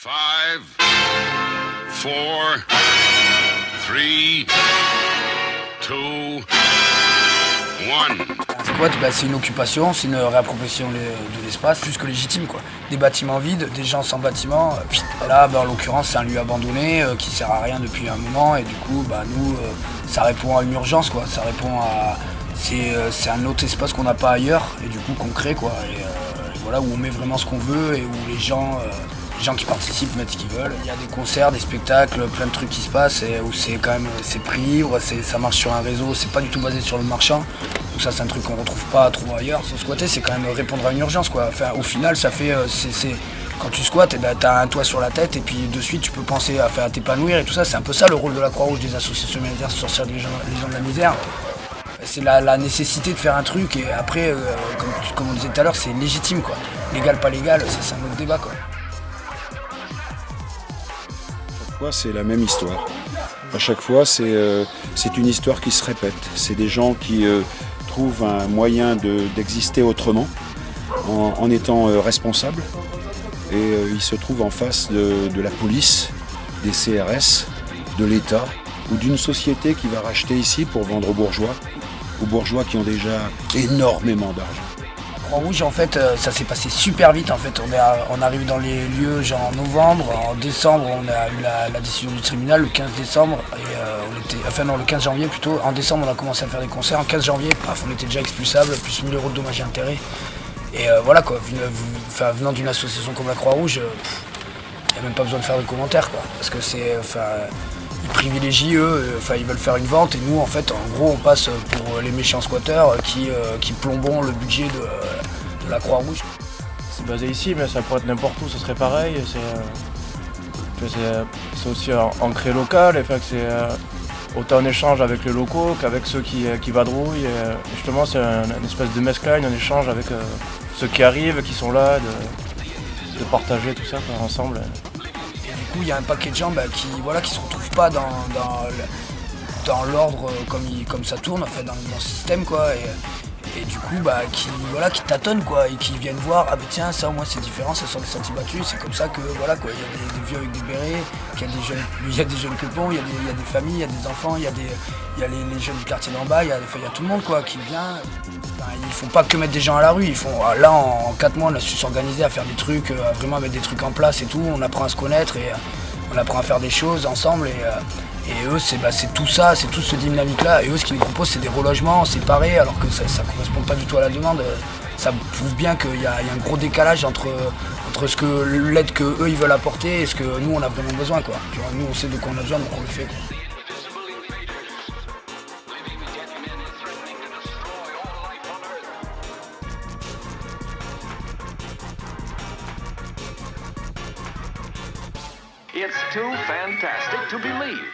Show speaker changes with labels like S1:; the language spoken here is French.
S1: 5, 4, 3, 2, 1.
S2: Un squat, c'est une occupation, c'est une réappropriation de l'espace, plus que légitime, quoi. Des bâtiments vides, des gens sans bâtiment. Là, en l'occurrence, c'est un lieu abandonné qui sert à rien depuis un moment, et du coup, nous, ça répond à une urgence, quoi. Ça répond à... C'est un autre espace qu'on n'a pas ailleurs, et du coup qu'on crée, quoi. Et voilà, où on met vraiment ce qu'on veut, et où les gens qui participent mettent ce qu'ils veulent. Il y a des concerts, des spectacles, plein de trucs qui se passent, et où c'est quand même, c'est prix libre, ça marche sur un réseau, c'est pas du tout basé sur le marchand. Donc ça, c'est un truc qu'on retrouve pas trop ailleurs. Se squatter, c'est quand même répondre à une urgence, quoi. Enfin, au final, ça fait, quand tu squattes, t'as un toit sur la tête, et puis de suite, tu peux penser à t'épanouir et tout ça. C'est un peu ça le rôle de la Croix-Rouge, des associations humanitaires, sortir les gens de la misère. C'est la nécessité de faire un truc, et après, comme on disait tout à l'heure, c'est légitime, quoi. Légal, pas légal, ça, c'est un autre débat, quoi.
S3: C'est la même histoire. À chaque fois, c'est une histoire qui se répète. C'est des gens qui trouvent un moyen d'exister autrement, en étant responsables. Et ils se trouvent en face de la police, des CRS, de l'État, ou d'une société qui va racheter ici pour vendre aux bourgeois qui ont déjà énormément d'argent.
S2: Croix-Rouge, en fait, ça s'est passé super vite. En fait, on arrive dans les lieux genre en novembre, en décembre, on a eu la décision du tribunal le 15 décembre, et le 15 janvier plutôt. En décembre, on a commencé à faire des concerts. En 15 janvier, paf, on était déjà expulsable, plus 1 000 € de dommages et intérêts. Et voilà, quoi. Venant d'une association comme la Croix-Rouge, il n'y a même pas besoin de faire de commentaires, quoi. Parce que ils privilégient ils veulent faire une vente, et nous, en fait, en gros, on passe pour les méchants squatteurs qui plombons le budget de la Croix-Rouge.
S4: C'est basé ici, mais ça pourrait être n'importe où, ce serait pareil. C'est aussi ancré local, et fait que c'est autant en échange avec les locaux qu'avec ceux qui vadrouillent. Et justement, c'est une espèce de mescline, un échange avec ceux qui arrivent, qui sont là, de partager tout ça ensemble.
S2: Du coup, il y a un paquet de gens qui se retrouvent pas dans l'ordre comme ça tourne, en fait, dans le système, quoi. Et du coup, qui tâtonnent, quoi, et qui viennent voir, tiens, ça au moins c'est différent, ça sort des sentiers battus, c'est comme ça que, voilà, quoi, il y a des vieux avec des bérets, il y a des jeunes quepons, il y a des familles, il y a des enfants, il y a les jeunes du quartier d'en bas, il y a tout le monde, quoi, qui vient. Ils font pas que mettre des gens à la rue, là, en 4 mois, on a su s'organiser à faire des trucs, à vraiment mettre des trucs en place et tout, on apprend à se connaître, et on apprend à faire des choses ensemble, et eux, c'est tout ça, c'est tout ce dynamique-là. Et eux, ce qu'ils nous proposent, c'est des relogements séparés, alors que ça correspond pas du tout à la demande. Ça prouve bien qu'il y a un gros décalage entre l'aide que eux ils veulent apporter et ce que nous on a vraiment besoin, quoi. Tu vois, nous on sait de quoi on a besoin, donc on le fait, quoi.
S5: It's too fantastic to believe.